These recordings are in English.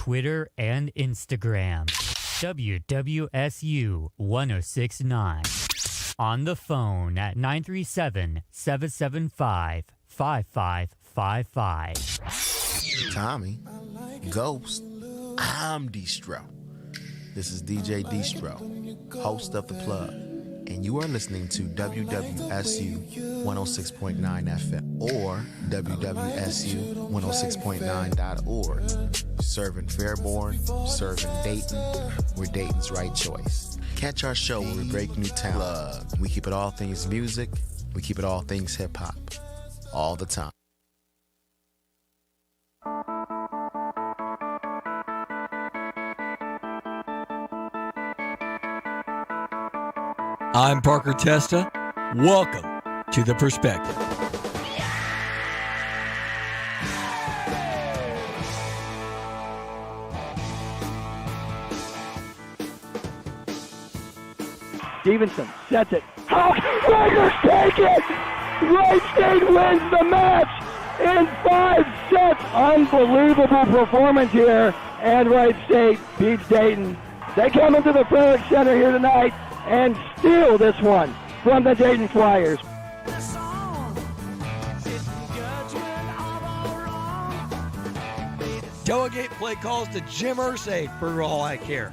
Twitter and Instagram. WWSU 1069. On the phone at 937-775-5555. Tommy, Ghost, I'm Destro. This is DJ Destro, host of The Plug, and you are listening to WWSU 106.9 FM or WWSU106.9.org. Serving Fairborn, serving Dayton, we're Dayton's right choice. Catch our show where we break new talent. We keep it all things music, we keep it all things hip-hop, all the time. I'm Parker Testa. Welcome to The Perspective. Stevenson sets it. How can Raiders take it? Wright State wins the match in 5 sets. Unbelievable performance here. And Wright State beats Dayton. They come into the Frelick Center here tonight and steal this one from the Dayton Flyers. Delegate play calls to Jim Irsay for all I care.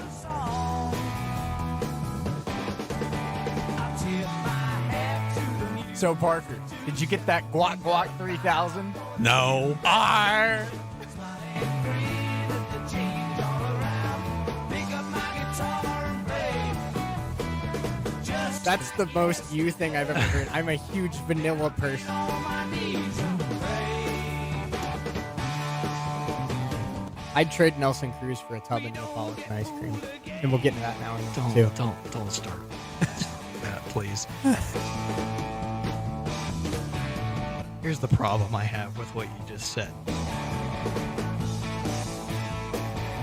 So, Parker, did you get that Glock 3000? No. Arr! That's the most you thing I've ever heard. I'm a huge vanilla person. I'd trade Nelson Cruz for a tub of Neapolitan ice cream. And we'll get into that now in a minute, too. Don't start that, please. Here's the problem I have with what you just said.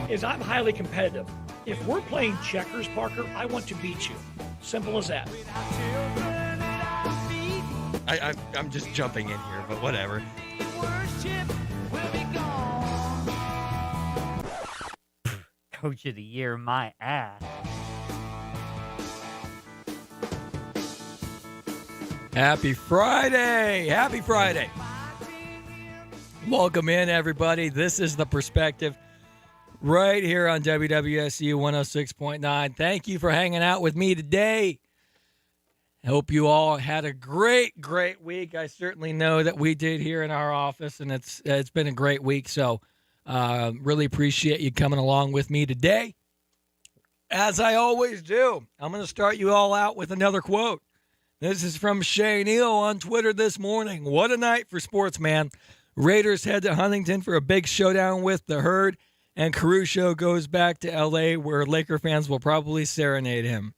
Is I'm highly competitive. If we're playing checkers, Parker, I want to beat you. Simple as that. I'm just jumping in here, but whatever. Coach of the year, my ass. Happy Friday! Happy Friday! Welcome in, everybody. This is The Perspective right here on WWSU 106.9. Thank you for hanging out with me today. I hope you all had a great week. I certainly know that we did here in our office, and it's been a great week. So really appreciate you coming along with me today. As I always do, I'm going to start you all out with another quote. This is from Shay Neal on Twitter this morning. What a night for sports, man. Raiders head to Huntington for a big showdown with the Herd, and Caruso goes back to L.A. where Laker fans will probably serenade him.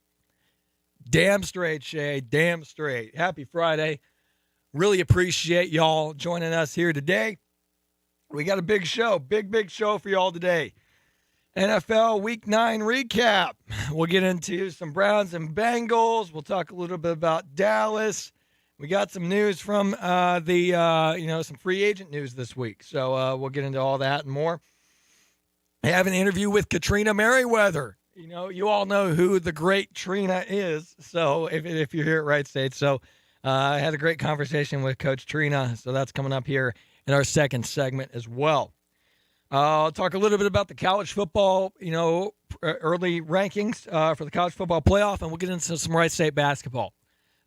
Damn straight, Shay. Damn straight. Happy Friday. Really appreciate y'all joining us here today. We got a big show. Big show for y'all today. NFL Week 9 recap. We'll get into some Browns and Bengals. We'll talk a little bit about Dallas. We got some news from some free agent news this week. So we'll get into all that and more. I have an interview with Katrina Merriweather. You know, you all know who the great Trina is. So if you're here at Wright State. So I had a great conversation with Coach Trina. So that's coming up here in our second segment as well. I'll talk a little bit about the college football, early rankings for the college football playoff, and we'll get into some Wright State basketball.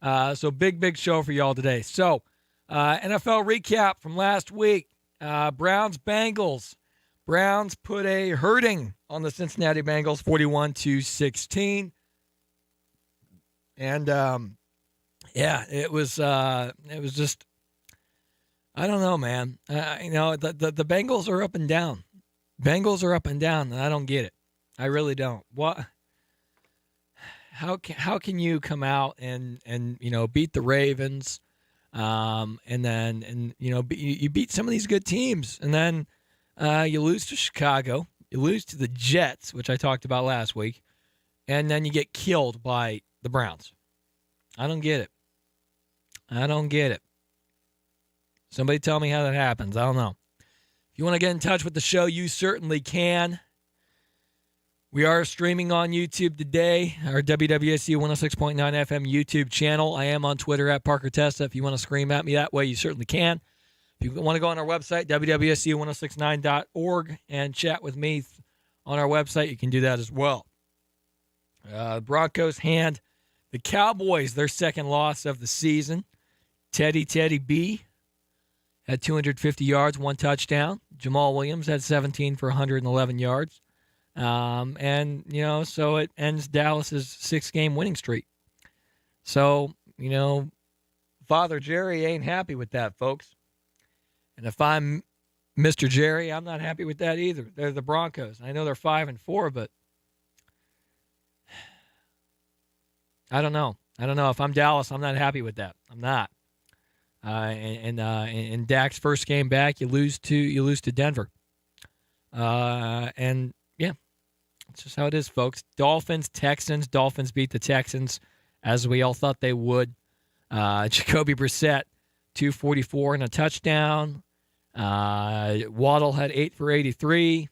So big show for y'all today. So NFL recap from last week. Browns-Bengals. Browns put a hurting on the Cincinnati Bengals, 41-16. And, it was just, I don't know, man. The Bengals are up and down. Bengals are up and down, and I don't get it. I really don't. What? How can you come out and beat the Ravens, you beat some of these good teams, and then you lose to Chicago, you lose to the Jets, which I talked about last week, and then you get killed by the Browns. I don't get it. Somebody tell me how that happens. I don't know. If you want to get in touch with the show, you certainly can. We are streaming on YouTube today, our WWSU 106.9 FM YouTube channel. I am on Twitter at Parker Testa. If you want to scream at me that way, you certainly can. If you want to go on our website, WWSU1069.org, and chat with me on our website, you can do that as well. Broncos hand the Cowboys their second loss of the season. Teddy B had 250 yards, 1 touchdown. Jamal Williams had 17 for 111 yards. And, so it ends Dallas's 6-game winning streak. So, Father Jerry ain't happy with that, folks. And if I'm Mr. Jerry, I'm not happy with that either. They're the Broncos. I know they're 5-4, but I don't know. If I'm Dallas, I'm not happy with that. I'm not. In Dak's first game back, you lose to Denver. And yeah, that's just how it is, folks. Texans. Dolphins beat the Texans as we all thought they would. Jacoby Brissett, 244 and a touchdown. Waddle had 8 for 83.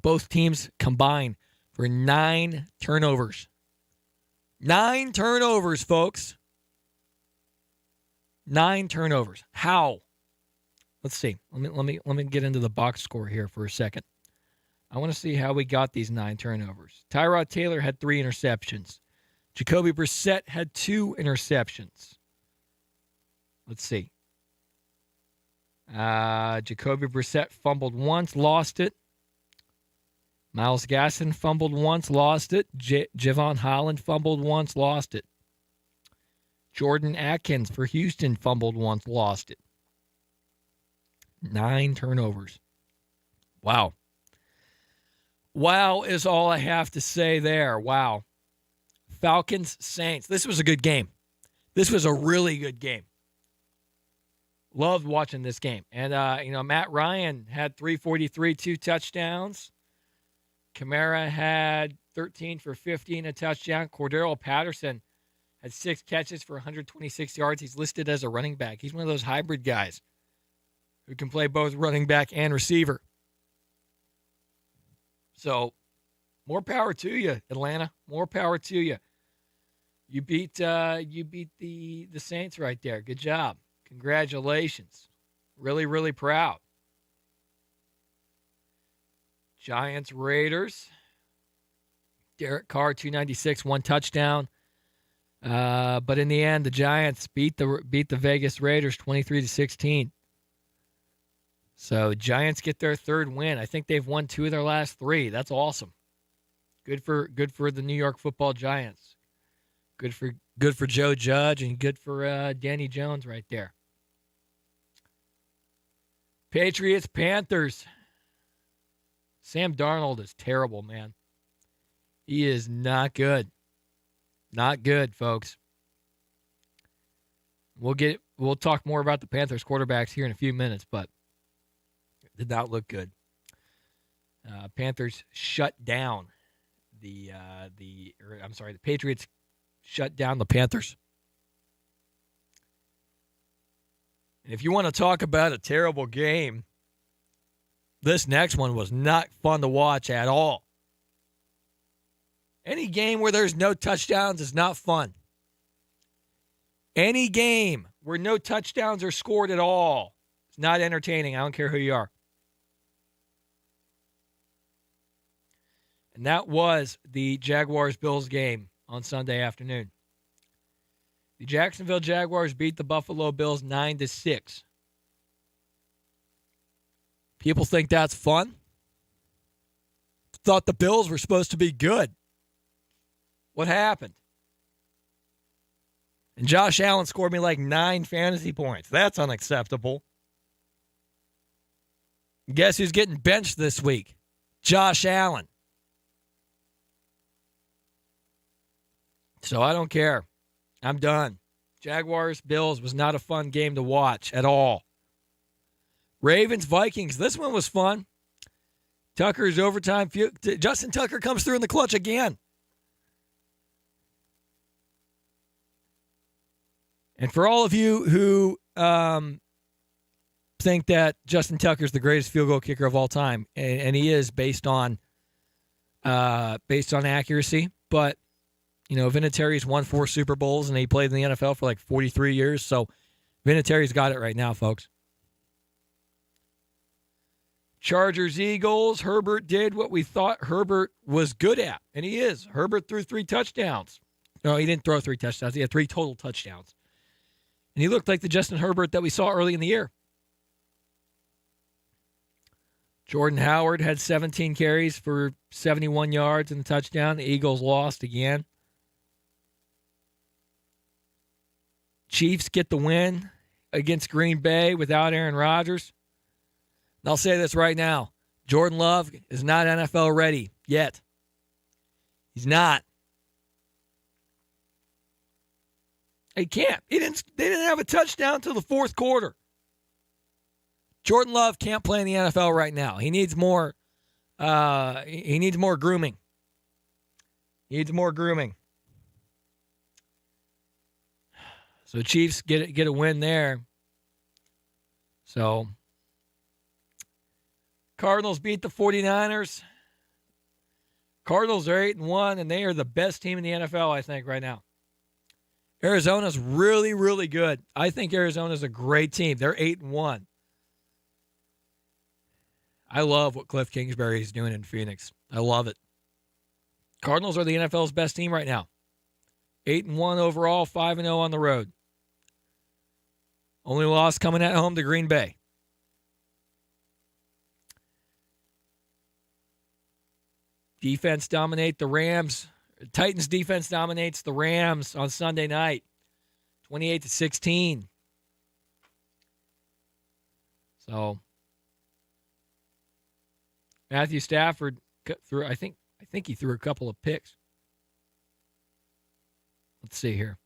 Both teams combined for 9 turnovers. 9 turnovers, folks. 9 turnovers. How? Let's see. Let me get into the box score here for a second. I want to see how we got these 9 turnovers. Tyrod Taylor had 3 interceptions. Jacoby Brissett had 2 interceptions. Let's see. Jacoby Brissett fumbled once, lost it. Myles Gaskin fumbled once, lost it. Javon Holland fumbled once, lost it. Jordan Atkins for Houston fumbled once, lost it. 9 turnovers. Wow. Wow is all I have to say there. Wow. Falcons, Saints. This was a good game. This was a really good game. Loved watching this game. And, Matt Ryan had 343, 2 touchdowns. Kamara had 13 for 50 and a touchdown. Cordero Patterson had 6 catches for 126 yards. He's listed as a running back. He's one of those hybrid guys who can play both running back and receiver. So, more power to you, Atlanta. More power to you. You beat the Saints right there. Good job. Congratulations. Really, really proud. Giants, Raiders. Derek Carr, 296, 1 touchdown. But in the end, the Giants beat the Vegas Raiders 23-16. So Giants get their 3rd win. I think they've won 2 of their last 3. That's awesome. Good for the New York Football Giants. Good for Joe Judge and good for Danny Jones right there. Patriots, Panthers. Sam Darnold is terrible, man. He is not good. Not good, folks. We'll talk more about the Panthers quarterbacks here in a few minutes, but it did not look good. Panthers shut down the Patriots shut down the Panthers. And if you want to talk about a terrible game, this next one was not fun to watch at all. Any game where there's no touchdowns is not fun. Any game where no touchdowns are scored at all is not entertaining. I don't care who you are. And that was the Jaguars-Bills game on Sunday afternoon. The Jacksonville Jaguars beat the Buffalo Bills 9-6. People think that's fun. Thought the Bills were supposed to be good. What happened? And Josh Allen scored me like 9 fantasy points. That's unacceptable. Guess who's getting benched this week? Josh Allen. So I don't care. I'm done. Jaguars, Bills was not a fun game to watch at all. Ravens, Vikings. This one was fun. Tucker's overtime. Justin Tucker comes through in the clutch again. And for all of you who think that Justin Tucker's the greatest field goal kicker of all time, and he is based on based on accuracy. But, Vinatieri's won 4 Super Bowls, and he played in the NFL for like 43 years. So Vinatieri's got it right now, folks. Chargers, Eagles. Herbert did what we thought Herbert was good at, and he is. Herbert threw 3 touchdowns. No, he didn't throw 3 touchdowns. He had 3 total touchdowns. And he looked like the Justin Herbert that we saw early in the year. Jordan Howard had 17 carries for 71 yards and a touchdown. The Eagles lost again. Chiefs get the win against Green Bay without Aaron Rodgers. And I'll say this right now. Jordan Love is not NFL ready yet. He's not. He can't. They didn't have a touchdown until the 4th quarter. Jordan Love can't play in the NFL right now. He needs more. He needs more grooming. So Chiefs get a win there. So Cardinals beat the 49ers. Cardinals are 8-1, and they are the best team in the NFL, I think, right now. Arizona's really, really good. I think Arizona's a great team. They're 8-1. I love what Cliff Kingsbury is doing in Phoenix. I love it. Cardinals are the NFL's best team right now. 8-1 overall, 5-0 on the road. Only loss coming at home to Green Bay. Defense dominate the Rams. Titans defense dominates the Rams on Sunday night, 28-16. So Matthew Stafford threw. I think he threw a couple of picks. Let's see here.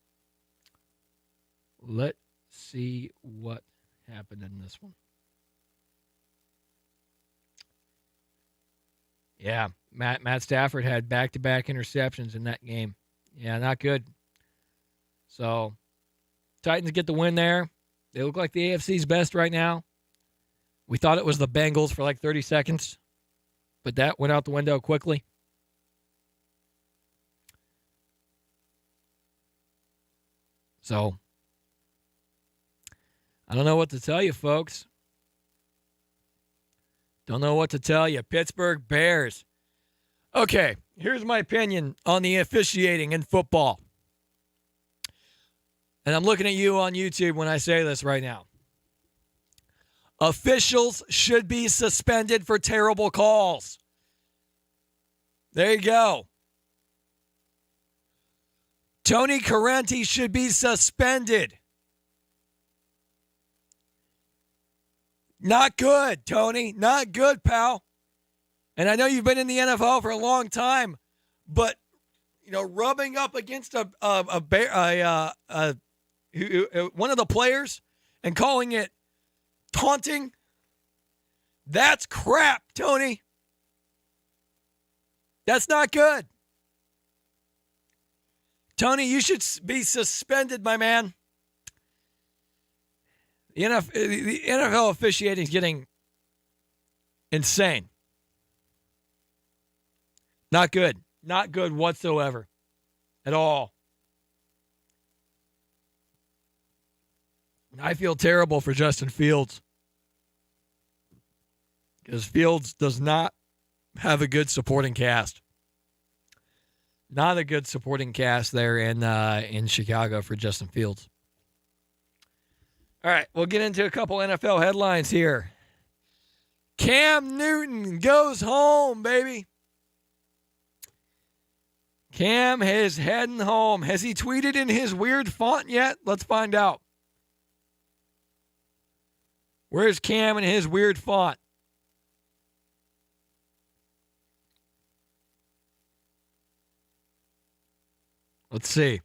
Let's see what happened in this one. Yeah, Matt Stafford had back-to-back interceptions in that game. Yeah, not good. So, Titans get the win there. They look like the AFC's best right now. We thought it was the Bengals for like 30 seconds, but that went out the window quickly. So, I don't know what to tell you, folks. Don't know what to tell you. Pittsburgh Bears. Okay, here's my opinion on the officiating in football. And I'm looking at you on YouTube when I say this right now. Officials should be suspended for terrible calls. There you go. Tony Correnti should be suspended. Not good, Tony. Not good, pal. And I know you've been in the NFL for a long time, but rubbing up against one of the players and calling it taunting, that's crap, Tony. That's not good. Tony, you should be suspended, my man. The NFL officiating is getting insane. Not good. Not good whatsoever. At all. I feel terrible for Justin Fields. Because Fields does not have a good supporting cast. Not a good supporting cast there in Chicago for Justin Fields. All right, we'll get into a couple NFL headlines here. Cam Newton goes home, baby. Cam is heading home. Has he tweeted in his weird font yet? Let's find out. Where's Cam in his weird font? Let's see.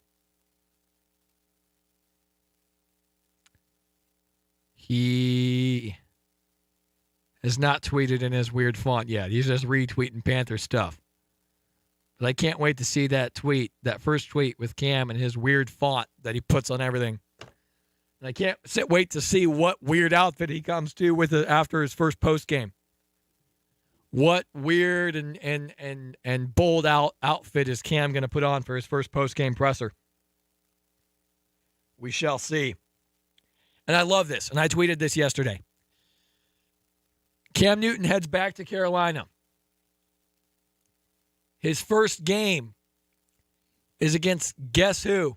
He has not tweeted in his weird font yet. He's just retweeting Panther stuff. But I can't wait to see that tweet, that first tweet with Cam and his weird font that he puts on everything. And I can't wait to see what weird outfit he comes to with it after his first post game. What weird and bold outfit is Cam going to put on for his first post-game presser? We shall see. And I love this, and I tweeted this yesterday. Cam Newton heads back to Carolina. His first game is against guess who?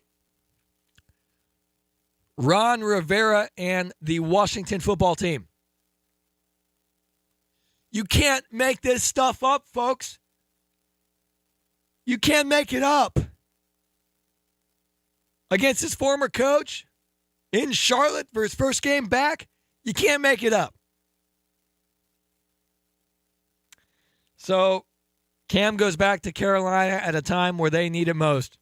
Ron Rivera and the Washington football team. You can't make this stuff up, folks. You can't make it up. Against his former coach in Charlotte for his first game back, you can't make it up. So Cam goes back to Carolina at a time where they need it most.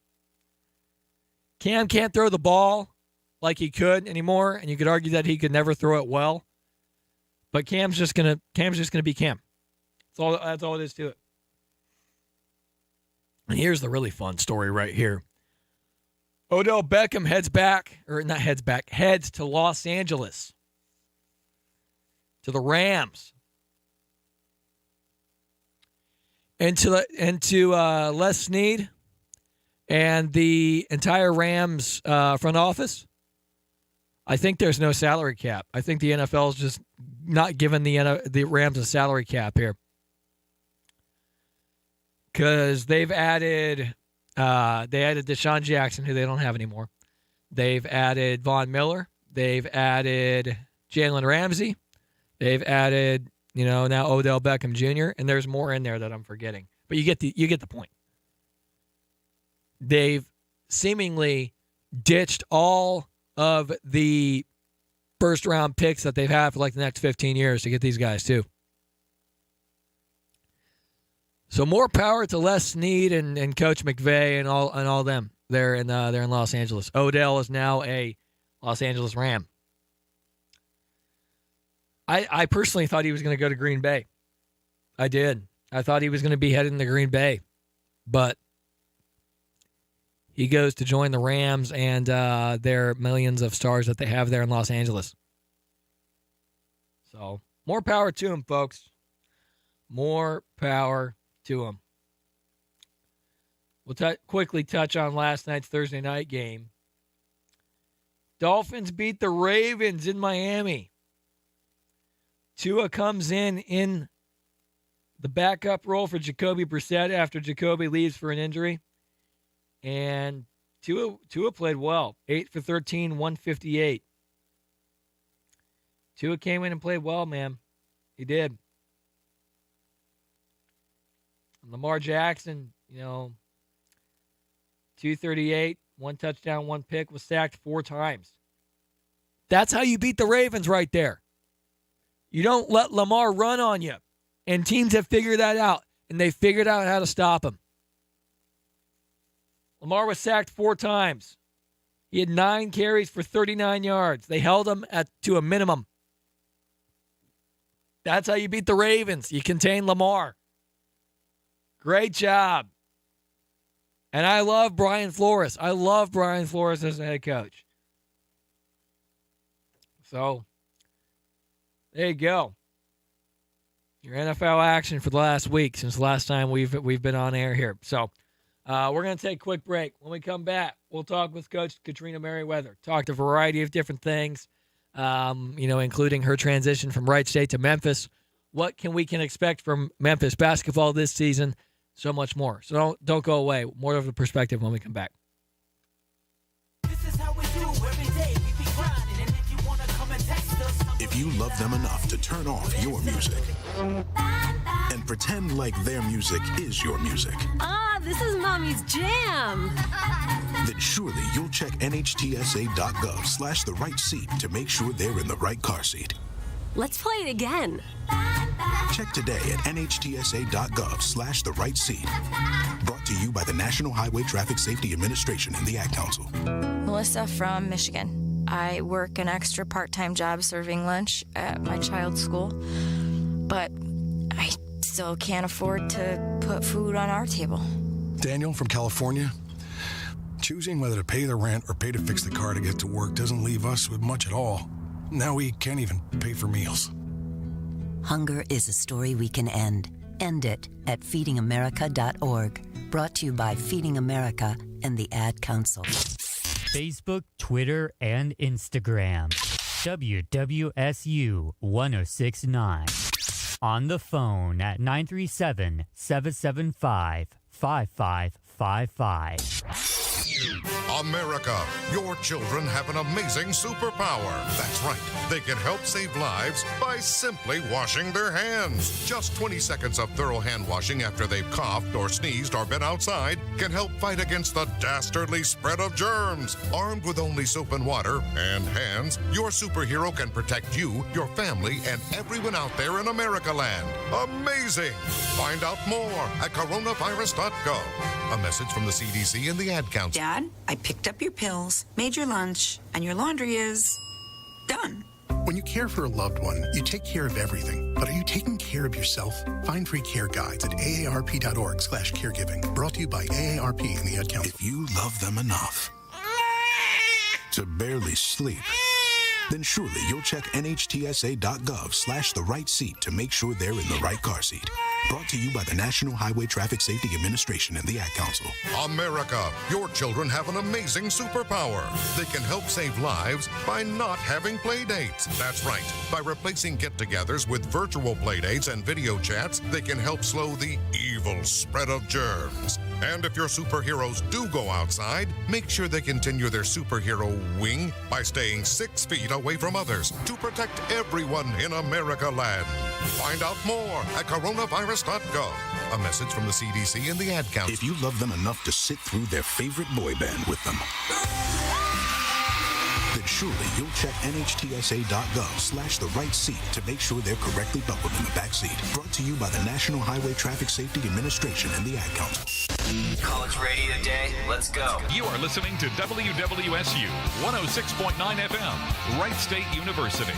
Cam can't throw the ball like he could anymore, and you could argue that he could never throw it well. But Cam's just gonna be Cam. That's all it is to it. And here's the really fun story right here. Odell Beckham heads to Los Angeles, to the Rams, and to Les Snead and the entire Rams front office. I think there's no salary cap. I think the NFL is just not giving the Rams a salary cap here, because they've added Deshaun Jackson, who they don't have anymore. They've added Von Miller. They've added Jalen Ramsey. They've added now Odell Beckham Jr. And there's more in there that I'm forgetting, but you get the point. They've seemingly ditched all of the first-round picks that they've had for like the next 15 years to get these guys, too. So more power to Les Snead and Coach McVay and all them. They're in Los Angeles. Odell is now a Los Angeles Ram. I personally thought he was going to go to Green Bay. I did. I thought he was going to be heading to Green Bay. But he goes to join the Rams and their millions of stars that they have there in Los Angeles. So, more power to him, folks. More power to him. We'll quickly touch on last night's Thursday night game. Dolphins beat the Ravens in Miami. Tua comes in the backup role for Jacoby Brissett after Jacoby leaves for an injury. And Tua played well. 8 for 13, 158. Tua came in and played well, man. He did. And Lamar Jackson, 238, 1 touchdown, 1 pick, was sacked 4 times. That's how you beat the Ravens right there. You don't let Lamar run on you. And teams have figured that out. And they figured out how to stop him. Lamar was sacked 4 times. He had 9 carries for 39 yards. They held him to a minimum. That's how you beat the Ravens. You contain Lamar. Great job. And I love Brian Flores. I love Brian Flores as a head coach. So, there you go. Your NFL action for the last week since the last time we've been on air here. So, we're going to take a quick break. When we come back, we'll talk with Coach Katrina Merriweather. Talk a variety of different things, including her transition from Wright State to Memphis. What we can expect from Memphis basketball this season, so much more. So don't go away. More of the perspective when we come back. If you love them enough to turn off your music and pretend like their music is your music. This is Mommy's jam. Then surely you'll check NHTSA.gov/the right seat to make sure they're in the right car seat. Let's play it again. Check today at NHTSA.gov/the right seat. Brought to you by the National Highway Traffic Safety Administration and the Ad Council. Melissa from Michigan. I work an extra part-time job serving lunch at my child's school, but I still can't afford to put food on our table. Daniel from California. Choosing whether to pay the rent or pay to fix the car to get to work doesn't leave us with much at all. Now we can't even pay for meals. Hunger is a story we can end. End it at feedingamerica.org. Brought to you by Feeding America and the Ad Council. Facebook, Twitter, and Instagram. WWSU 1069. On the phone at 937-775-5555. America, your children have an amazing superpower. That's right. They can help save lives by simply washing their hands. Just 20 seconds of thorough hand washing after they've coughed or sneezed or been outside can help fight against the dastardly spread of germs. Armed with only soap and water and hands, your superhero can protect you, your family, and everyone out there in America land. Amazing! Find out more at coronavirus.gov. A message from the CDC and the Ad Council. Dad, I picked up your pills, made your lunch, and your laundry is done. When you care for a loved one, you take care of everything. But are you taking care of yourself? Find free care guides at aarp.org/caregiving. Brought to you by AARP and the Ad Council. If you love them enough to barely sleep, then surely you'll check NHTSA.gov/the-right-seat to make sure they're in the right car seat. Brought to you by the National Highway Traffic Safety Administration and the Ad Council. America, your children have an amazing superpower. They can help save lives by not having play dates. That's right. By replacing get-togethers with virtual play dates and video chats, they can help slow the evil spread of germs. And if your superheroes do go outside, make sure they continue their superhero wing by staying 6 feet away from others to protect everyone in America land. Find out more at coronavirus.gov. A message from the CDC and the Ad Council. If you love them enough to sit through their favorite boy band with them, then surely you'll check NHTSA.gov/the-right-seat to make sure they're correctly buckled in the back seat. Brought to you by the National Highway Traffic Safety Administration and the Ad Council. College Radio Day, let's go. You are listening to WWSU 106.9 FM, Wright State University.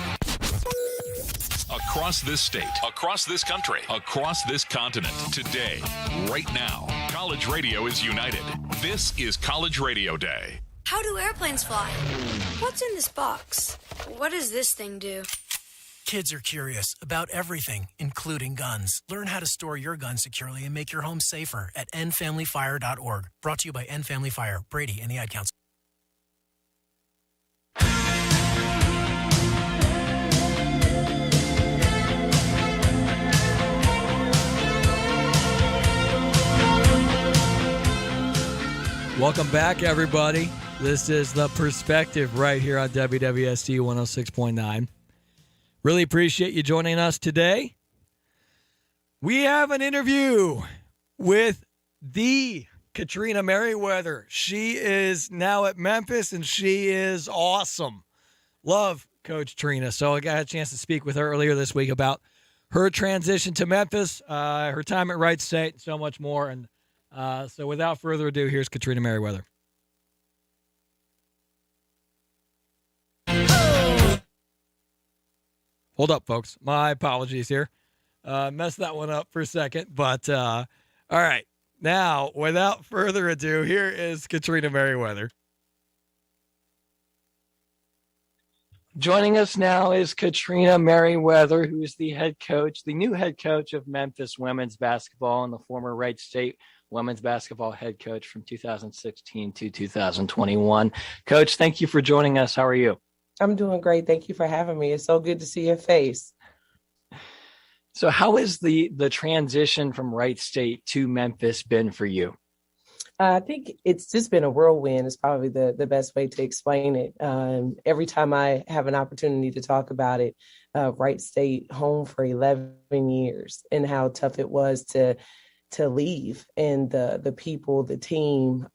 Across this state, across this country, across this continent, today, right now, college radio is united. This is College Radio Day. How do airplanes fly? What's in this box? What does this thing do? Kids are curious about everything, including guns. Learn how to store your gun securely and make your home safer at endfamilyfire.org. Brought to you by End Family Fire, Brady, and the Ad Council. Welcome back, everybody. This is The Perspective right here on WWSU 106.9. Really appreciate you joining us today. We have an interview with the Katrina Merriweather. She is now at Memphis, and she is awesome. Love Coach Trina. So I got a chance to speak with her earlier this week about her transition to Memphis, her time at Wright State, and so much more. And so without further ado, here's Katrina Merriweather. Hold up, folks. My apologies here. Messed that one up for a second. But, all right. Now, without further ado, here is Katrina Merriweather. Joining us now is Katrina Merriweather, who is the head coach, the new head coach of Memphis women's basketball and the former Wright State women's basketball head coach from 2016 to 2021. Coach, thank you for joining us. How are you? I'm doing great. Thank you for having me. It's so good to see your face. So how has the transition from Wright State to Memphis been for you? I think it's just been a whirlwind is probably the best way to explain it. Every time I have an opportunity to talk about it, Wright State home for 11 years and how tough it was to leave, and the people, the team,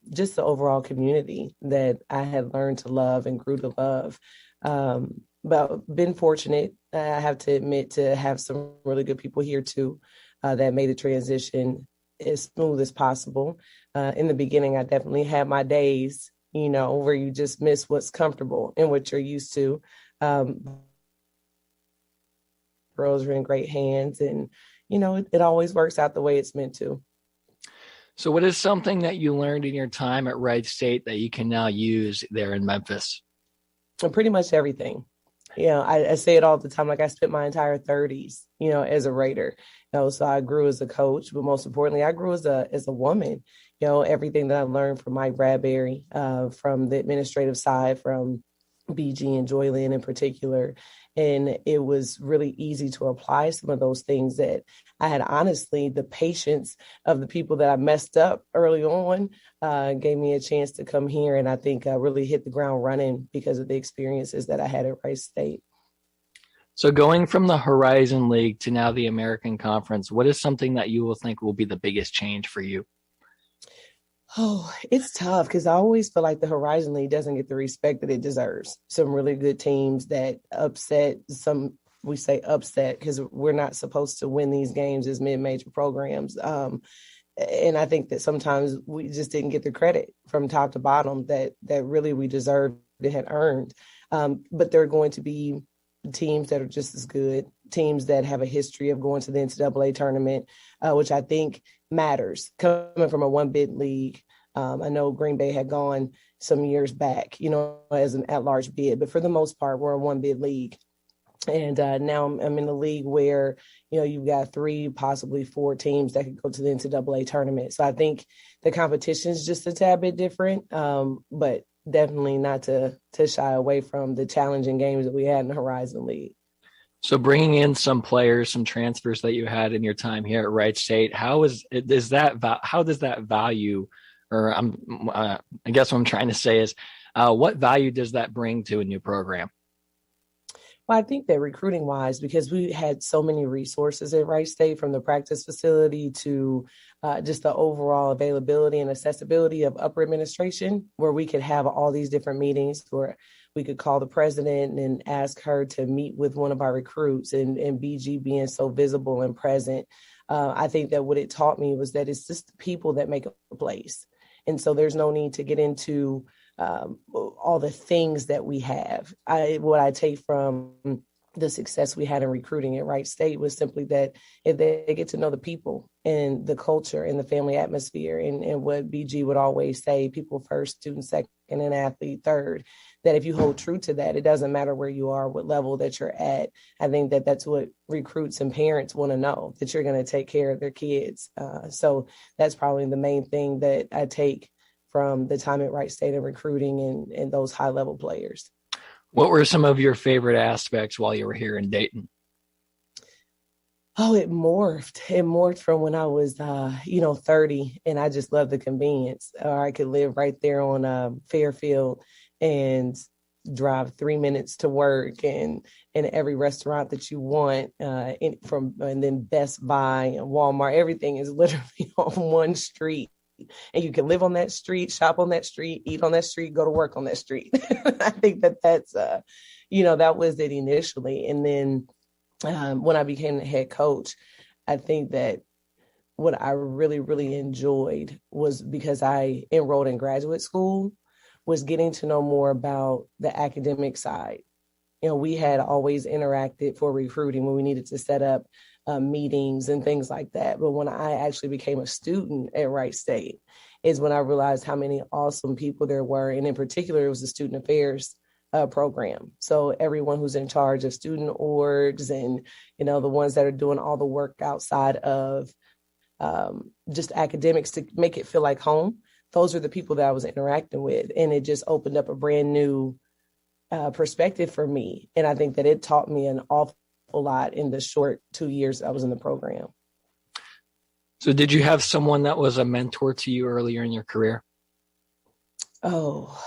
just the overall community that I had learned to love and grew to love. But been fortunate, I have to admit, to have some really good people here too that made the transition as smooth as possible. In the beginning, I definitely had my days, where you just miss what's comfortable and what you're used to. Girls are in great hands, and it always works out the way it's meant to. So what is something that you learned in your time at Wright State that you can now use there in Memphis? Pretty much everything. I say it all the time. Like I spent my entire 30s, as a Raider. So I grew as a coach, but most importantly, I grew as a woman. Everything that I learned from Mike Bradbury, from the administrative side, from BG and Joylyn in particular. And it was really easy to apply some of those things that I had. Honestly, the patience of the people that I messed up early on gave me a chance to come here. And I think I really hit the ground running because of the experiences that I had at Rice State. So going from the Horizon League to now the American Conference, what is something that you will think will be the biggest change for you? Oh, it's tough because I always feel like the Horizon League doesn't get the respect that it deserves. Some really good teams that upset we say upset because we're not supposed to win these games as mid-major programs. And I think that sometimes we just didn't get the credit from top to bottom that really we deserved and had earned. But there are going to be teams that are just as good, teams that have a history of going to the NCAA tournament, which I think matters coming from a one-bid league. I know Green Bay had gone some years back, as an at-large bid, but for the most part, we're a one-bid league. And now I'm in a league where, you've got 3, possibly 4 teams that could go to the NCAA tournament. So I think the competition is just a tad bit different, but definitely not to shy away from the challenging games that we had in the Horizon League. So bringing in some players, some transfers that you had in your time here at Wright State, how does that value, or I guess what I'm trying to say is, what value does that bring to a new program? Well, I think that recruiting wise, because we had so many resources at Wright State, from the practice facility to just the overall availability and accessibility of upper administration, where we could have all these different meetings where we could call the president and ask her to meet with one of our recruits, and BG being so visible and present. I think that what it taught me was that it's just the people that make a place. And so there's no need to get into all the things that we have. What I take from the success we had in recruiting at Wright State was simply that if they get to know the people and the culture and the family atmosphere, and what BG would always say, people first, student second, and athlete third, that if you hold true to that, it doesn't matter where you are, what level that you're at. I think that that's what recruits and parents want to know, that you're going to take care of their kids. So that's probably the main thing that I take from the time at Wright State and recruiting and those high level players. What were some of your favorite aspects while you were here in Dayton? Oh, it morphed. It morphed from when I was, 30, and I just loved the convenience. I could live right there on Fairfield and drive 3 minutes to work, and in every restaurant that you want, and then Best Buy and Walmart, everything is literally on one street. And you can live on that street, shop on that street, eat on that street, go to work on that street. I think that's, that was it initially. And then when I became the head coach, I think that what I really, really enjoyed was, because I enrolled in graduate school, was getting to know more about the academic side. We had always interacted for recruiting when we needed to set up meetings and things like that. But when I actually became a student at Wright State is when I realized how many awesome people there were. And in particular, it was the student affairs program. So everyone who's in charge of student orgs and, the ones that are doing all the work outside of just academics to make it feel like home. Those are the people that I was interacting with. And it just opened up a brand new perspective for me. And I think that it taught me an awful lot in the short 2 years I was in the program. So did you have someone that was a mentor to you earlier in your career? Oh,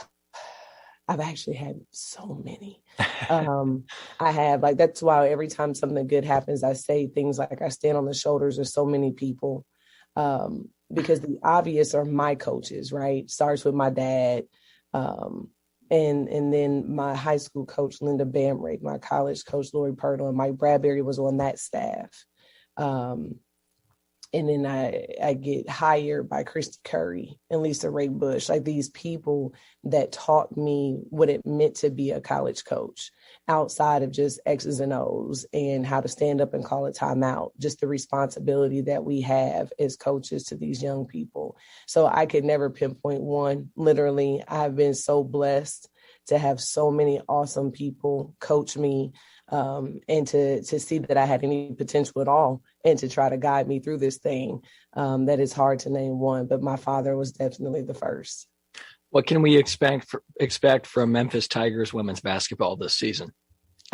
I've actually had so many. I have, that's why every time something good happens, I say things like I stand on the shoulders of so many people, because the obvious are my coaches, right? Starts with my dad, and then my high school coach, Linda Bamrick, my college coach, Lori Purtle, and Mike Bradbury was on that staff. And then I get hired by Christy Curry and Lisa Ray Bush, these people that taught me what it meant to be a college coach outside of just X's and O's and how to stand up and call a timeout, just the responsibility that we have as coaches to these young people. So I could never pinpoint one. Literally, I've been so blessed to have so many awesome people coach me, and to see that I had any potential at all, and to try to guide me through this thing. That is hard to name one, but my father was definitely the first. What can we expect from Memphis Tigers women's basketball this season?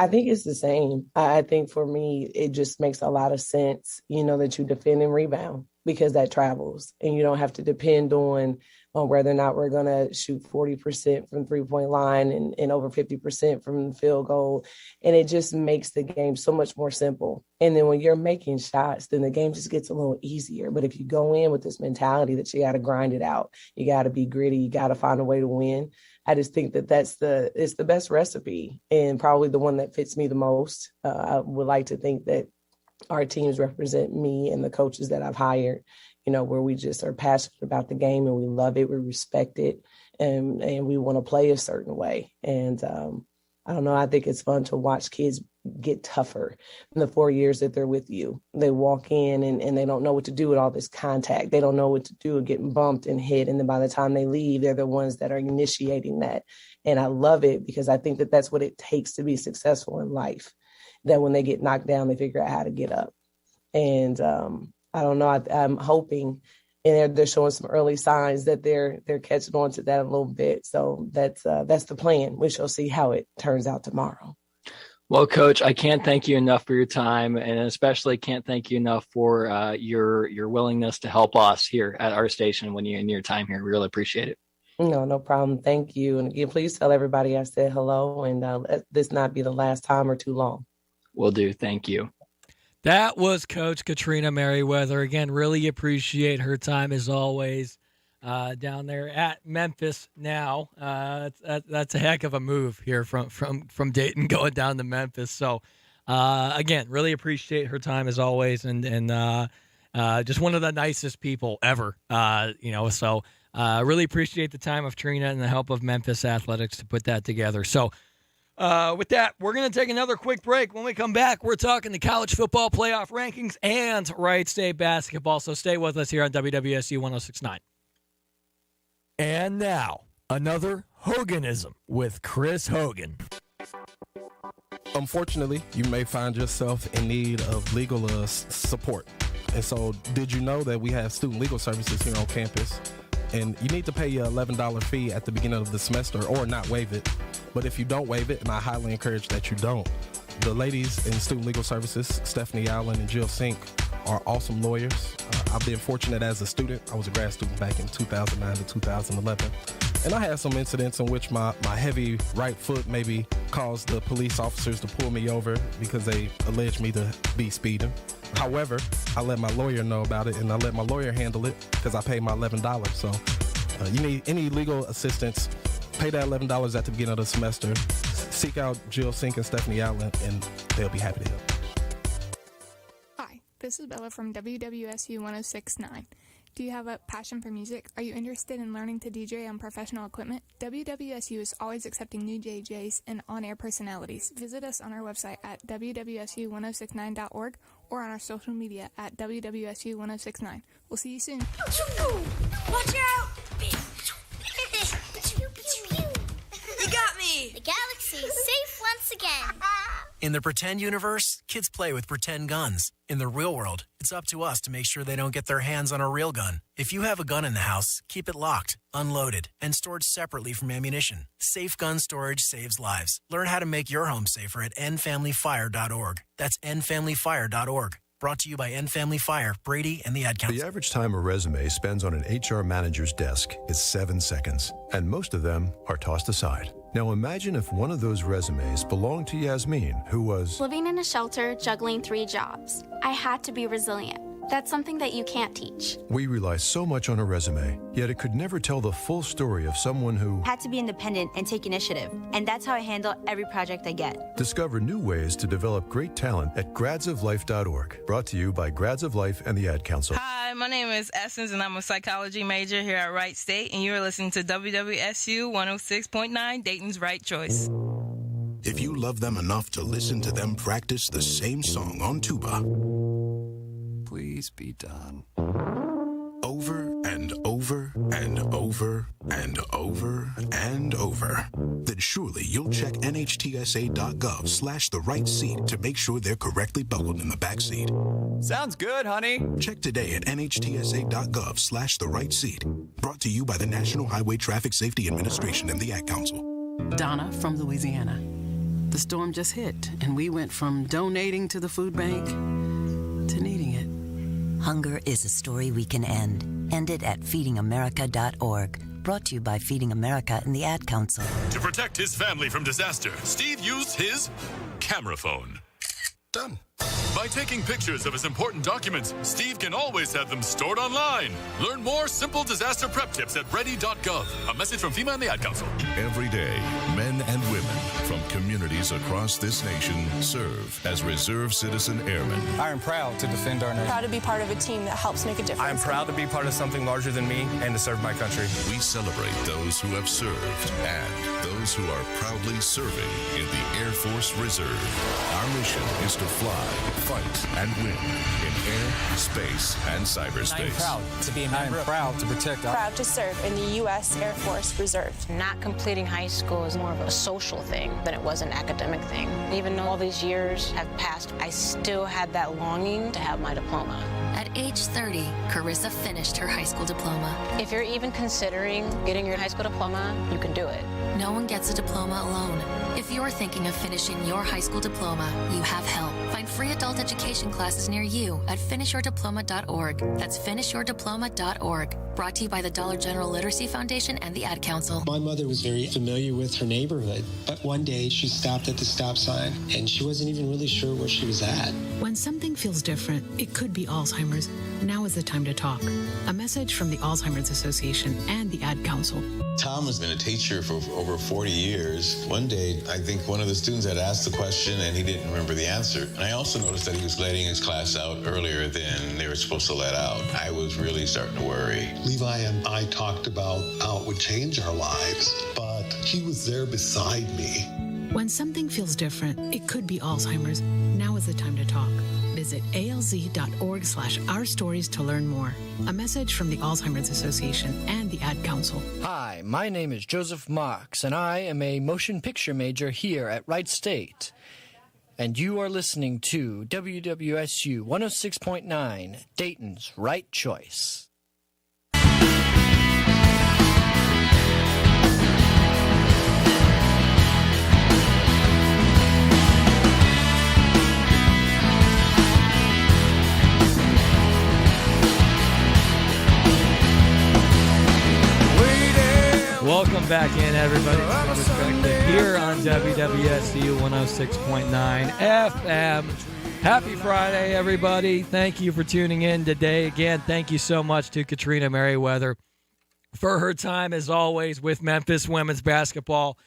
I think it's the same. I think for me, it just makes a lot of sense, that you defend and rebound, because that travels, and you don't have to depend on whether or not we're going to shoot 40% from 3-point line and over 50% from the field goal. And it just makes the game so much more simple. And then when you're making shots, then the game just gets a little easier. But if you go in with this mentality that you got to grind it out, you got to be gritty, you got to find a way to win, I just think that it's the best recipe, and probably the one that fits me the most. I would like to think that our teams represent me and the coaches that I've hired, where we just are passionate about the game and we love it, we respect it, and we want to play a certain way. And I don't know, I think it's fun to watch kids get tougher in the 4 years that they're with you. They walk in and they don't know what to do with all this contact. They don't know what to do with getting bumped and hit. And then by the time they leave, they're the ones that are initiating that. And I love it, because I think that that's what it takes to be successful in life, that when they get knocked down, they figure out how to get up. And I don't know, I'm hoping, and they're showing some early signs that they're catching on to that a little bit. So that's the plan. We shall see how it turns out tomorrow. Well, Coach, I can't thank you enough for your time, and especially can't thank you enough for your willingness to help us here at our station in your time here. We really appreciate it. No problem. Thank you. And again, please tell everybody I said hello, and let this not be the last time or too long. Will do. Thank you. That was Coach Katrina Merriweather. Again, really appreciate her time as always down there at Memphis now. That's a heck of a move here from Dayton going down to Memphis. So, again, really appreciate her time as always, and just one of the nicest people ever. So really appreciate the time of Trina and the help of Memphis Athletics to put that together. So, with that, we're going to take another quick break. When we come back, we're talking the college football playoff rankings and Wright State basketball. So stay with us here on WWSU 106.9. And now, another Hoganism with Chris Hogan. Unfortunately, you may find yourself in need of legal support. And so, did you know that we have student legal services here on campus? And you need to pay your $11 fee at the beginning of the semester or not waive it. But if you don't waive it, and I highly encourage that you don't, the ladies in Student Legal Services, Stephanie Allen and Jill Sink, are awesome lawyers. I've been fortunate as a student. I was a grad student back in 2009 to 2011. And I had some incidents in which my heavy right foot maybe caused the police officers to pull me over because they alleged me to be speeding. However, I let my lawyer know about it, and I let my lawyer handle it because I paid my $11. So you need any legal assistance, pay that $11 at the beginning of the semester. Seek out Jill Sink and Stephanie Allen, and they'll be happy to help. Hi, this is Bella from WWSU 106.9. Do you have a passion for music? Are you interested in learning to DJ on professional equipment? WWSU is always accepting new DJs and on-air personalities. Visit us on our website at wwsu1069.org or on our social media at WWSU1069. We'll see you soon. Watch out! You got me! The galaxy is safe once again. In the pretend universe, kids play with pretend guns. In the real world, it's up to us to make sure they don't get their hands on a real gun. If you have a gun in the house, keep it locked, unloaded, and stored separately from ammunition. Safe gun storage saves lives. Learn how to make your home safer at endfamilyfire.org. That's endfamilyfire.org. Brought to you by End Family Fire, Brady, and the Ad Council. The average time a resume spends on an HR manager's desk is 7 seconds, and most of them are tossed aside. Now imagine if one of those resumes belonged to Yasmin, who was living in a shelter, juggling 3 jobs. I had to be resilient. That's something that you can't teach. We rely so much on a resume, yet it could never tell the full story of someone who had to be independent and take initiative. And that's how I handle every project I get. Discover new ways to develop great talent at gradsoflife.org. Brought to you by Grads of Life and the Ad Council. Hi, my name is Essence, and I'm a psychology major here at Wright State, and you are listening to WWSU 106.9, Dayton's Right Choice. If you love them enough to listen to them practice the same song on tuba, please be done. over and over and over and over and over, then surely you'll check NHTSA.gov/the right seat to make sure they're correctly buckled in the back seat. Sounds good, honey. Check today at NHTSA.gov/the right seat. Brought to you by the National Highway Traffic Safety Administration and the Ad Council. Donna from Louisiana. The storm just hit, and we went from donating to the food bank to needing it. Hunger is a story we can end. End it at feedingamerica.org. Brought to you by Feeding America and the Ad Council. To protect his family from disaster, Steve used his camera phone. Done. By taking pictures of his important documents, Steve can always have them stored online. Learn more simple disaster prep tips at ready.gov. A message from FEMA and the Ad Council. Every day, men and women from communities across this nation serve as Reserve Citizen Airmen. I am proud to defend our nation. Proud to be part of a team that helps make a difference. I am proud to be part of something larger than me and to serve my country. We celebrate those who have served and those who are proudly serving in the Air Force Reserve. Our mission is to fly, fight, and win in air, space, and cyberspace. I am proud to be a member. I am proud to protect our... Proud to serve in the U.S. Air Force Reserve. Not completing high school is more of a social thing than it was an academic thing. Even though all these years have passed, I still had that longing to have my diploma. At age 30, Carissa finished her high school diploma. If you're even considering getting your high school diploma, you can do it. No one gets a diploma alone. If you're thinking of finishing your high school diploma, you have help. Find free adult education classes near you at finishyourdiploma.org. That's finishyourdiploma.org. Brought to you by the Dollar General Literacy Foundation and the Ad Council. My mother was very familiar with her neighborhood, but one day she stopped at the stop sign and she wasn't even really sure where she was at. When something feels different, it could be Alzheimer's. Now is the time to talk. A message from the Alzheimer's Association and the Ad Council. Tom has been a teacher for over 40 years. One day, I think one of the students had asked the question and he didn't remember the answer. And I also noticed that he was letting his class out earlier than they were supposed to let out. I was really starting to worry. Levi and I talked about how it would change our lives, but he was there beside me. When something feels different, it could be Alzheimer's. Now is the time to talk. Visit alz.org/ourstories to learn more. A message from the Alzheimer's Association and the Ad Council. Hi, my name is Joseph Marks, and I am a motion picture major here at Wright State. And you are listening to WWSU 106.9, Dayton's Right Choice. Welcome back in, everybody. Perspective here on WWSU 106.9 FM. Happy Friday, everybody. Thank you for tuning in today. Again, thank you so much to Katrina Merriweather for her time, as always, with Memphis women's basketball.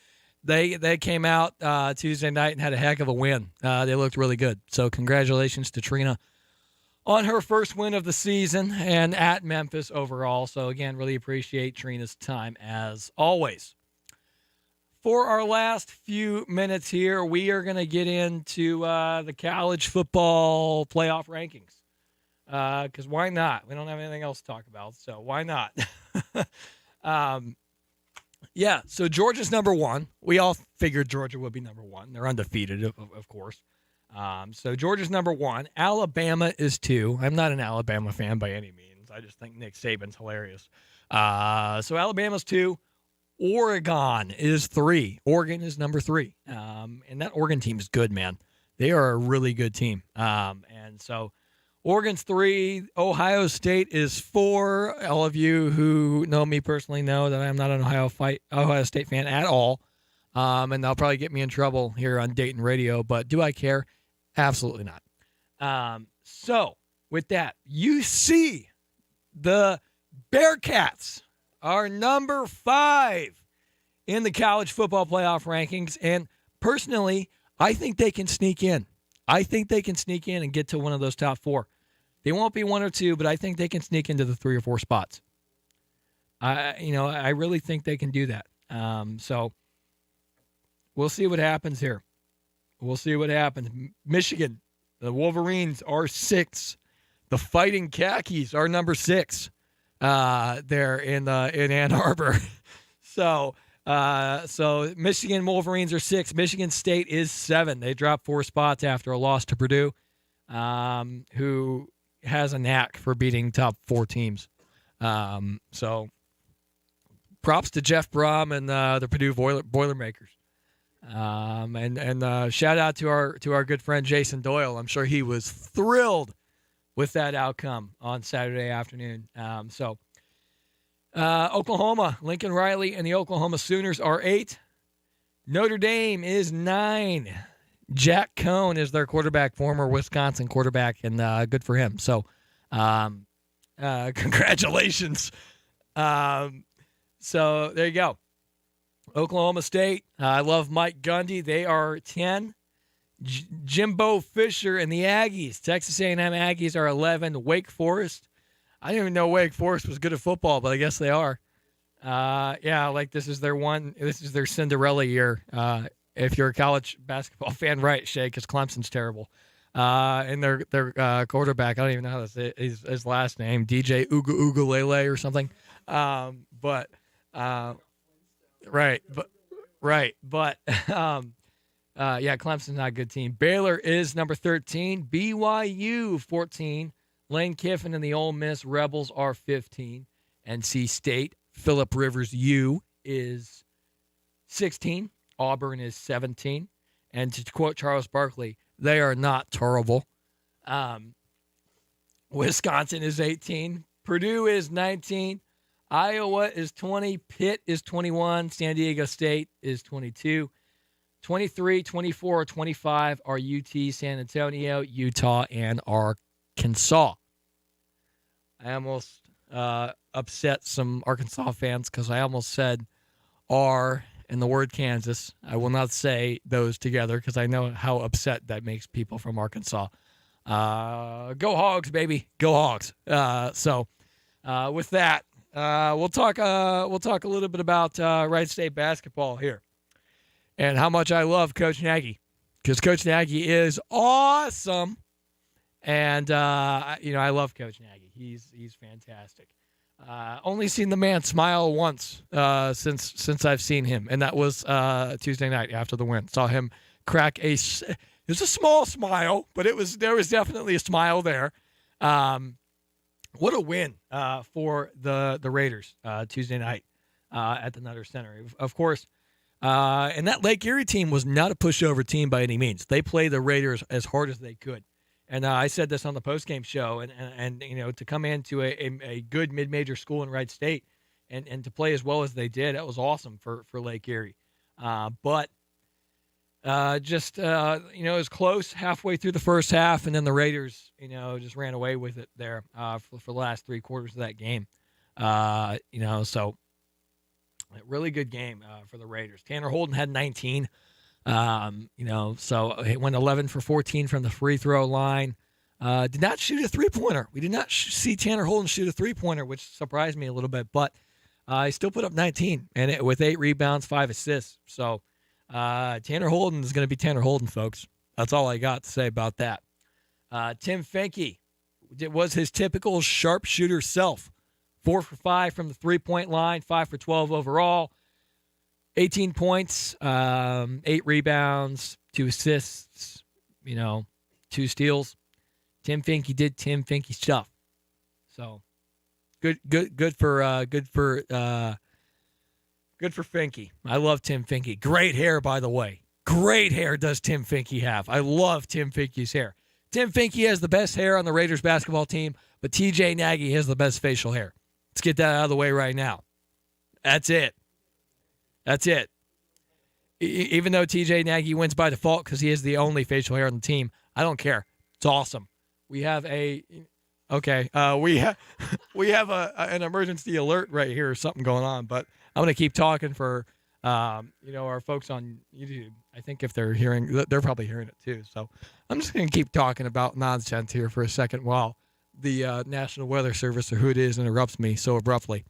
They came out Tuesday night and had a heck of a win. They looked really good. So congratulations to Trina on her first win of the season and at Memphis overall. So, again, really appreciate Trina's time as always. For our last few minutes here, we are going to get into the college football playoff rankings. Because why not? We don't have anything else to talk about, so why not? Yeah, so Georgia's number one. We all figured Georgia would be number one. They're undefeated, of course. So Georgia's number one. Alabama is two. I'm not an Alabama fan by any means. I just think Nick Saban's hilarious. So Alabama's two. Oregon is three. Oregon is number three. And that Oregon team is good, man. They are a really good team. And so Oregon's three. Ohio State is four. All of you who know me personally know that I'm not an Ohio State fan at all. And they'll probably get me in trouble here on Dayton Radio. But do I care? Absolutely not. So with that, you see the Bearcats are number 5 in the college football playoff rankings. And personally, I think they can sneak in. I think they can sneak in and get to one of those top 4. They won't be 1 or 2, but I think they can sneak into the 3 or 4 spots. I really think they can do that. So we'll see what happens here. We'll see what happens. Michigan, the Wolverines are 6. The Fighting Khakis are number 6. there in Ann Arbor. So Michigan Wolverines are 6. Michigan State is 7. They dropped 4 spots after a loss to Purdue, who has a knack for beating top 4 teams. So props to Jeff Brom and the Purdue Boilermakers. And shout out to our good friend Jason Doyle. I'm sure he was thrilled with that outcome on Saturday afternoon. Oklahoma, Lincoln Riley and the Oklahoma Sooners are 8. Notre Dame is 9. Jack Cohn is their quarterback, former Wisconsin quarterback, and good for him. So congratulations. So there you go. Oklahoma State, I love Mike Gundy. They are 10. Jimbo Fisher and the Aggies. Texas A&M Aggies are 11. Wake Forest. I didn't even know Wake Forest was good at football, but I guess they are. This is their Cinderella year. If you're a college basketball fan, right, Shay, because Clemson's terrible. And their quarterback, I don't even know how to say his last name, DJ Ugalele or something. Clemson's not a good team. Baylor is number 13. BYU 14. Lane Kiffin and the Ole Miss Rebels are 15. NC State, Phillip Rivers U is 16. Auburn is 17. And to quote Charles Barkley, they are not terrible. Wisconsin is 18. Purdue is 19. Iowa is 20. Pitt is 21. San Diego State is 22. 23, 24, 25 are UT, San Antonio, Utah, and Arkansas. I almost upset some Arkansas fans because I almost said R and the word Kansas. I will not say those together because I know how upset that makes people from Arkansas. Go Hogs, baby. Go Hogs. With that, we'll talk a little bit about Wright State basketball here and how much I love Coach Nagy, because Coach Nagy is awesome. And, I love Coach Nagy. He's fantastic. Only seen the man smile once since I've seen him, and that was Tuesday night after the win. Saw him crack it was a small smile, but there was definitely a smile there. What a win for the Raiders Tuesday night at the Nutter Center. Of course, and that Lake Erie team was not a pushover team by any means. They played the Raiders as hard as they could. And I said this on the postgame show, and to come into a good mid-major school in Wright State and to play as well as they did, that was awesome for Lake Erie. But it was close halfway through the first half, and then the Raiders, just ran away with it there for the last 3 quarters of that game. So a really good game for the Raiders. Tanner Holden had 19. So it went 11 for 14 from the free throw line. Did not shoot a 3-pointer. We did not see Tanner Holden shoot a 3-pointer, which surprised me a little bit, but he still put up 19 and with 8 rebounds, 5 assists. So Tanner Holden is going to be Tanner Holden, folks. That's all I got to say about that. Tim Fenke was his typical sharpshooter self. 4 for 5 from the 3-point line, 5 for 12 overall. 18 points, 8 rebounds, 2 assists, 2 steals. Tim Fenke did Tim Fenke stuff. So good for Fenke. I love Tim Fenke. Great hair, by the way. Great hair does Tim Fenke have. I love Tim Fenke's hair. Tim Fenke has the best hair on the Raiders basketball team, but TJ Nagy has the best facial hair. Let's get that out of the way right now. That's it. Even though TJ Nagy wins by default because he is the only facial hair on the team, I don't care. It's awesome. We have an emergency alert right here or something going on, but I'm going to keep talking for our folks on YouTube. I think if they're hearing, they're probably hearing it too. So I'm just going to keep talking about nonsense here for a second while the National Weather Service, or who it is, interrupts me so abruptly.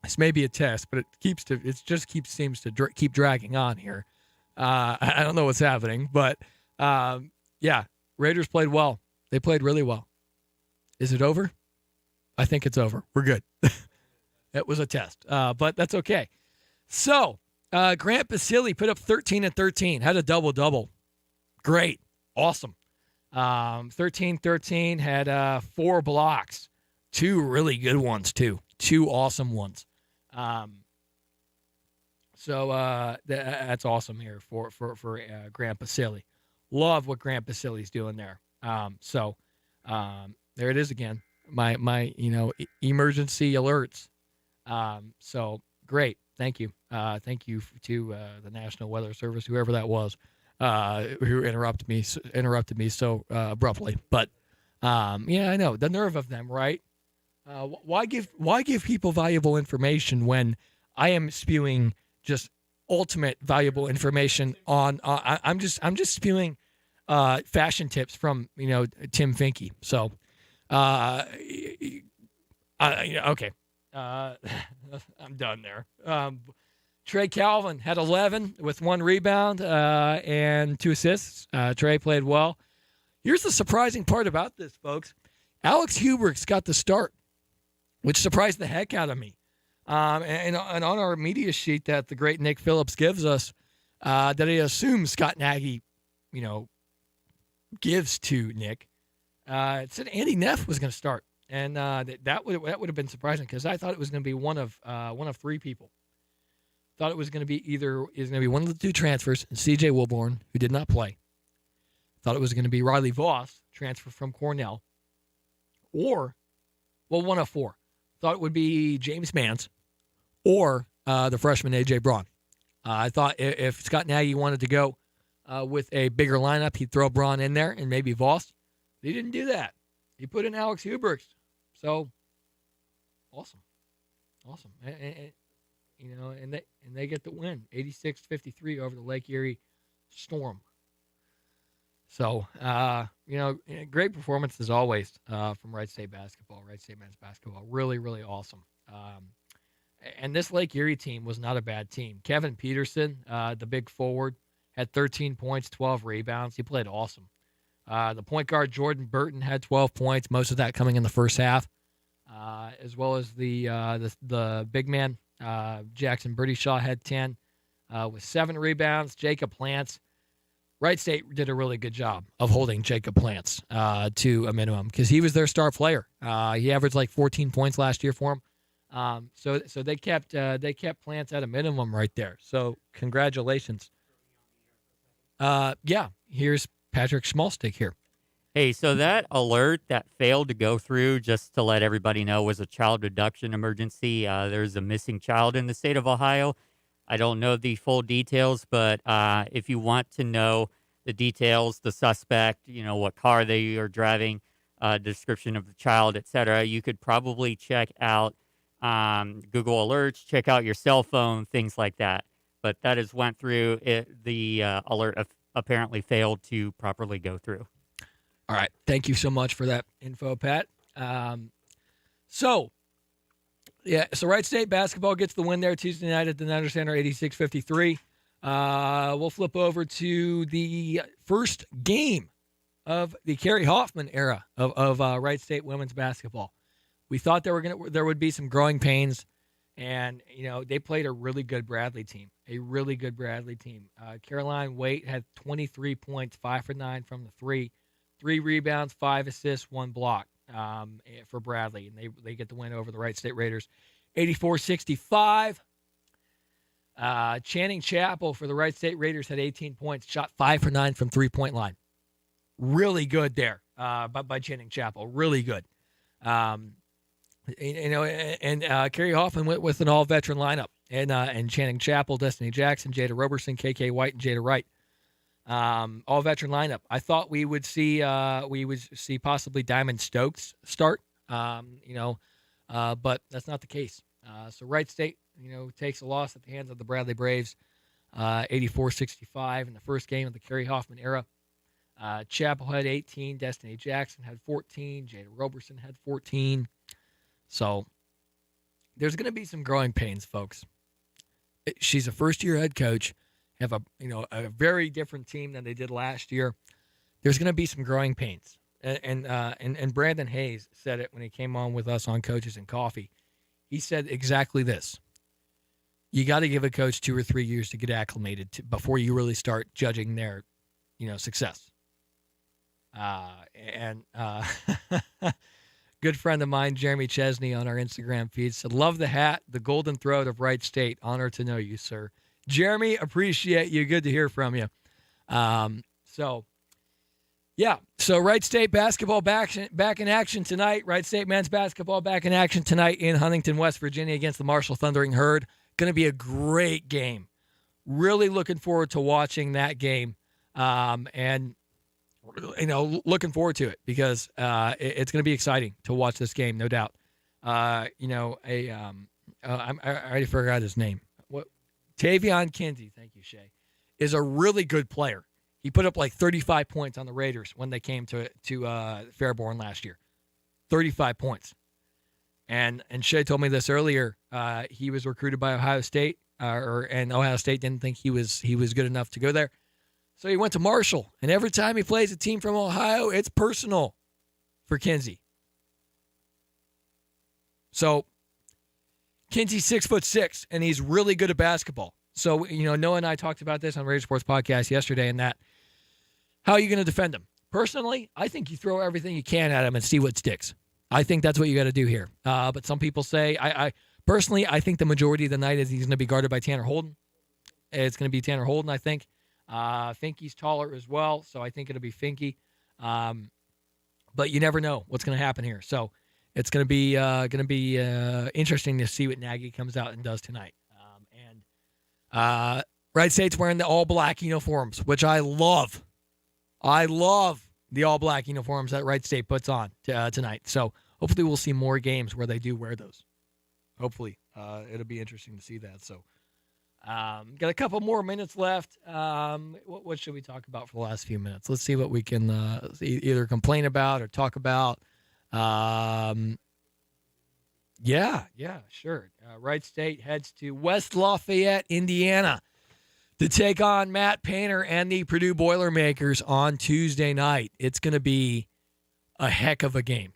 This may be a test, but it seems to keep dragging on here. I don't know what's happening, but Raiders played well. They played really well. Is it over? I think it's over. We're good. It was a test, but that's okay. So Grant Basile put up 13 and 13, had a double-double. Great. Awesome. 13-13, had 4 blocks. 2 really good ones, too. 2 awesome ones. So that's awesome here for Grant Basile. Love what Grant Basile's doing there. There it is again. My emergency alerts. So great. Thank you. Thank you to the National Weather Service, whoever that was, who interrupted me so abruptly. But yeah, I know the nerve of them, right? Why give people valuable information when I am spewing just ultimate valuable information on? I'm just spewing fashion tips from Tim Finke. So okay. I'm done there. Trey Calvin had 11 with 1 rebound and 2 assists. Trey played well. Here's the surprising part about this, folks. Alex Huberts got the start, which surprised the heck out of me. And on our media sheet that the great Nick Phillips gives us, that he assumes Scott Nagy, gives to Nick, it said Andy Neff was going to start. And that would have been surprising because I thought it was going to be one of 3 people. Thought it was going to be one of the 2 transfers, C.J. Wilborn, who did not play. Thought it was going to be Riley Voss, transfer from Cornell, or one of 4. Thought it would be James Mans, or the freshman A.J. Braun. I thought if Scott Nagy wanted to go with a bigger lineup, he'd throw Braun in there and maybe Voss. He didn't do that. He put in Alex Huberts. So awesome. And they get the win, 86-53 over the Lake Erie Storm. So great performance as always from Wright State basketball, Wright State men's basketball. Really, really awesome. And this Lake Erie team was not a bad team. Kevin Peterson, the big forward, had 13 points, 12 rebounds. He played awesome. The point guard, Jordan Burton, had 12 points, most of that coming in the first half, as well as the big man, Jackson Burdyshaw, had 10 with 7 rebounds. Jacob Plants, Wright State did a really good job of holding Jacob Plants to a minimum because he was their star player. He averaged like 14 points last year for him. So they kept Plants at a minimum right there. So congratulations. Yeah, here's Patrick Schmalstick here. Hey, so that alert that failed to go through, just to let everybody know, was a child abduction emergency. There's a missing child in the state of Ohio. I don't know the full details, but if you want to know the details, the suspect, what car they are driving, description of the child, etc., you could probably check out Google Alerts, check out your cell phone, things like that. But that has went through. The alert apparently failed to properly go through. All right. Thank you so much for that info, Pat. So Wright State basketball gets the win there Tuesday night at the Niner Center, 86-53. We'll flip over to the first game of the Kerry Hoffman era of Wright State women's basketball. We thought there would be some growing pains, and they played a really good Bradley team. Caroline Waite had 23 points, 5 for 9 from the 3, 3 rebounds, 5 assists, 1 block for Bradley, and they get the win over the Wright State Raiders, 84-65. Channing Chapel for the Wright State Raiders had 18 points, shot 5 for 9 from 3-point line. Really good there by Channing Chapel. Really good. Kerry Hoffman went with an all-veteran lineup, and Channing Chapel, Destiny Jackson, Jada Roberson, KK White, and Jada Wright. All-veteran lineup. I thought we would see possibly Diamond Stokes start, but that's not the case. So Wright State, takes a loss at the hands of the Bradley Braves, 84-65 in the first game of the Kerry Hoffman era. Chapel had 18, Destiny Jackson had 14, Jada Roberson had 14. So there's going to be some growing pains, folks. She's a first-year head coach, have a very different team than they did last year. There's going to be some growing pains. and Brandon Hayes said it when he came on with us on Coaches and Coffee. He said exactly this. You got to give a coach 2 or 3 years to get acclimated before you really start judging their, success. Good friend of mine, Jeremy Chesney, on our Instagram feed said, "Love the hat, the golden throat of Wright State. Honor to know you, sir." Jeremy, appreciate you. Good to hear from you. So Wright State basketball back in action tonight. Wright State men's basketball back in action tonight in Huntington, West Virginia against the Marshall Thundering Herd. Going to be a great game. Really looking forward to watching that game. Looking forward to it because it's going to be exciting to watch this game, no doubt. I already forgot his name. Tavion Kinsey, thank you, Shay, is a really good player. He put up like 35 points on the Raiders when they came to Fairborn last year. 35 points. And Shay told me this earlier. He was recruited by Ohio State, and Ohio State didn't think he was good enough to go there. So he went to Marshall, and every time he plays a team from Ohio, it's personal for Kinsey. So Kinsey's 6'6", and he's really good at basketball. So, Noah and I talked about this on Raider Sports Podcast yesterday, and that how are you going to defend him? Personally, I think you throw everything you can at him and see what sticks. I think that's what you got to do here. But some people say, I think the majority of the night is he's going to be guarded by Tanner Holden. It's going to be Tanner Holden, I think. Finke's taller as well, so I think it'll be Finke. But you never know what's going to happen here. So it's going to be interesting to see what Nagy comes out and does tonight. Wright State's wearing the all-black uniforms, which I love. I love the all-black uniforms that Wright State puts on tonight. So hopefully we'll see more games where they do wear those. Hopefully. It'll be interesting to see that. So got a couple more minutes left. What should we talk about for the last few minutes? Let's see what we can either complain about or talk about. Sure. Wright State heads to West Lafayette, Indiana, to take on Matt Painter and the Purdue Boilermakers on Tuesday night. It's going to be a heck of a game.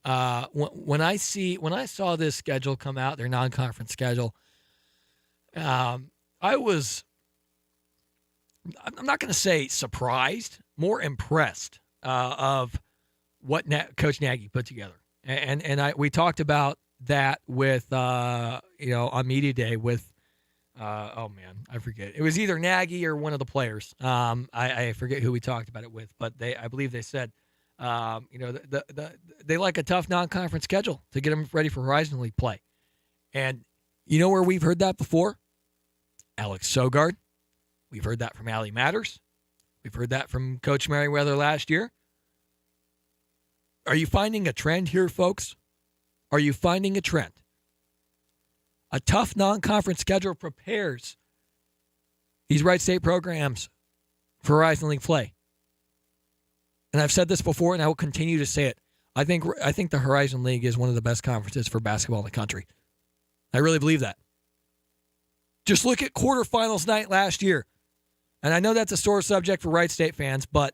When I saw this schedule come out, their non-conference schedule, I'm not going to say surprised, more impressed of what Coach Nagy put together. And we talked about that with on media day with I forget. It was either Nagy or one of the players. I forget who we talked about it with, but I believe they said they like a tough non-conference schedule to get them ready for Horizon League play. And you know where we've heard that before? Alex Sogard. We've heard that from Allie Matters. We've heard that from Coach Merriweather last year. Are you finding a trend here, folks? Are you finding a trend? A tough non-conference schedule prepares these Wright State programs for Horizon League play. And I've said this before, and I will continue to say it. I think the Horizon League is one of the best conferences for basketball in the country. I really believe that. Just look at quarterfinals night last year. And I know that's a sore subject for Wright State fans, but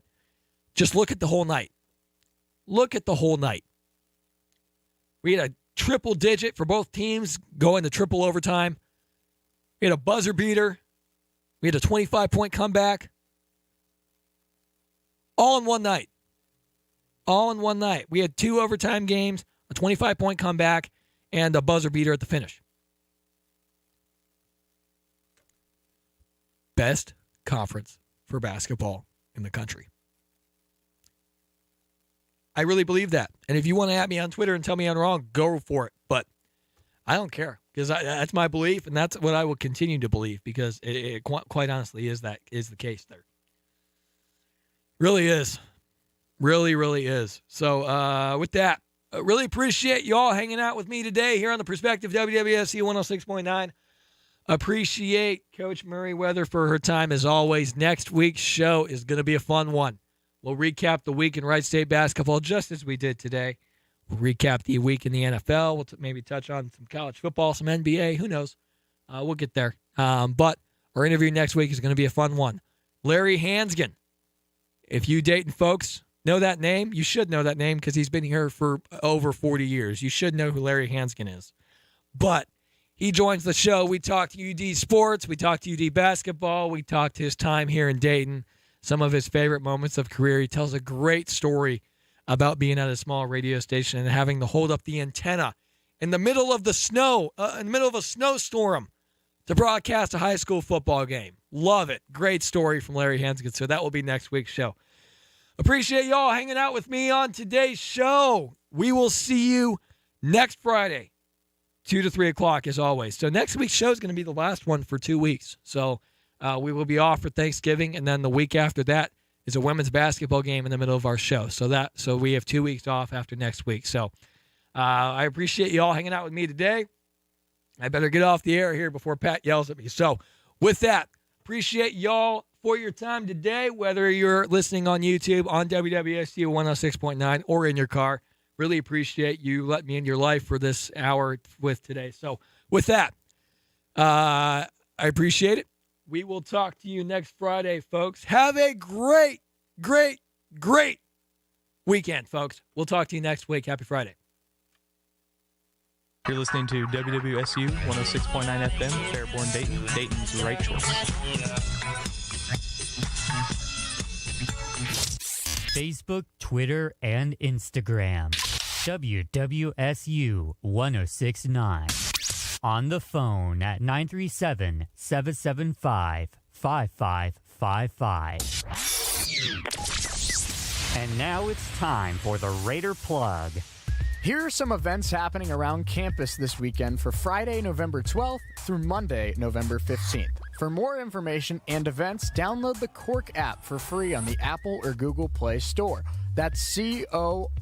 just look at the whole night. Look at the whole night. We had a triple digit for both teams going to triple overtime. We had a buzzer beater. We had a 25-point comeback. All in one night. All in one night. We had 2 overtime games, a 25-point comeback, and a buzzer beater at the finish. Best conference for basketball in the country. I really believe that. And if you want to at me on Twitter and tell me I'm wrong, go for it. But I don't care because that's my belief, and that's what I will continue to believe because it quite honestly is the case there. Really is. Really, really is. So with that, I really appreciate you all hanging out with me today here on the Perspective WWSU 106.9. Appreciate Coach Merriweather for her time as always. Next week's show is going to be a fun one. We'll recap the week in Wright State basketball just as we did today. We'll recap the week in the NFL. We'll maybe touch on some college football, some NBA. Who knows? We'll get there. But our interview next week is going to be a fun one. Larry Hansgen. If you Dayton folks know that name? You should know that name because he's been here for over 40 years. You should know who Larry Hanskin is. But he joins the show. We talked UD sports. We talked UD basketball. We talked his time here in Dayton, some of his favorite moments of career. He tells a great story about being at a small radio station and having to hold up the antenna in the middle of the snow, in the middle of a snowstorm to broadcast a high school football game. Love it. Great story from Larry Hanskin. So that will be next week's show. Appreciate y'all hanging out with me on today's show. We will see you next Friday, 2 to 3 o'clock as always. So next week's show is going to be the last one for 2 weeks. So we will be off for Thanksgiving, and then the week after that is a women's basketball game in the middle of our show. So we have 2 weeks off after next week. So I appreciate you all hanging out with me today. I better get off the air here before Pat yells at me. So with that, appreciate y'all for your time today, whether you're listening on YouTube, on WWSU 106.9, or in your car. Really appreciate you letting me in your life for this hour with today. So with that, I appreciate it. We will talk to you next Friday, folks. Have a great, great, great weekend, folks. We'll talk to you next week. Happy Friday. You're listening to WWSU 106.9 FM, Fairborn, Dayton, Dayton's right choice. Facebook, Twitter, and Instagram. WWSU 106.9. On the phone at 937-775-5555. And now it's time for the Raider Plug. Here are some events happening around campus this weekend for Friday, November 12th through Monday, November 15th. For more information and events, download the Cork app for free on the Apple or Google Play Store. That's CORK.